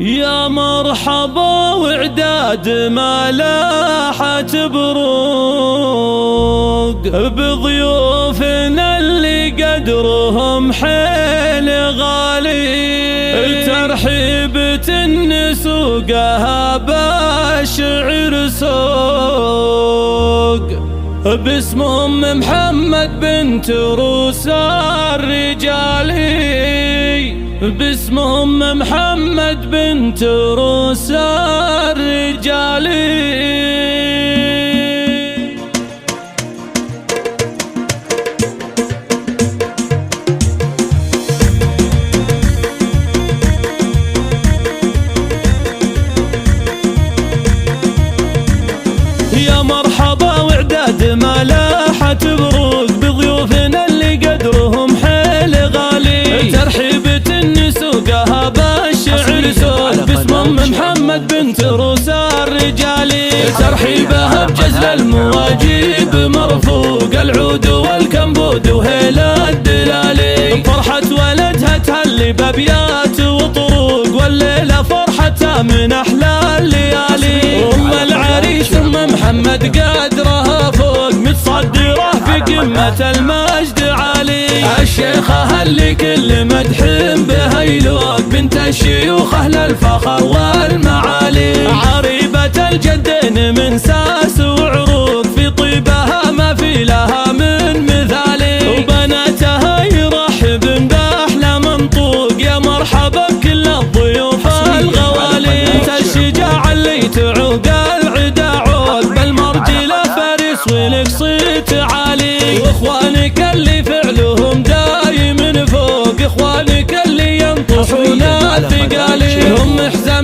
يا مرحبا وعداد ما لاحت بروق بضيوفنا اللي قدرهم حيل غالي، ترحيبة نسوقها بالشعر سوق باسم ام محمد بنت روس الرجالي، باسم ام محمد بنت روس الرجالي. يا مرحبا وعداد ما لاحت بروق بضيوفنا اللي قدرهم حيل غالي، ترحيبة نسوقها بالشعر سوق باسم ام محمد بنت روس الرجالي، ترحيبها بجزل المواجيب مرفوق العود والكمبود وهيل الدلالي، فرحة ولدها تهلي بابيات وطروق والليلة فرحتها من احلى الليالي، ام العريس ام محمد قدرها فوق متصدره في قمة المجد عالي، الشيخة اللي كل مدح بها يلوق بنت الشيوخ اهل الفخر والمعالي، عريبة الجدين من ساس وعروق في طيبها ما في لها من مثالي، وبناتها يرحبن باحلى منطوق يا مرحبا بكل الضيوف الغوالي، انت الشجاع اللي تعوق العدا عود بالمرجله فارس ولك صيت عالي، واخوانك اللي فعلهم دايم فوق اخوانك اللي ينطحون الثقالي، هم حزام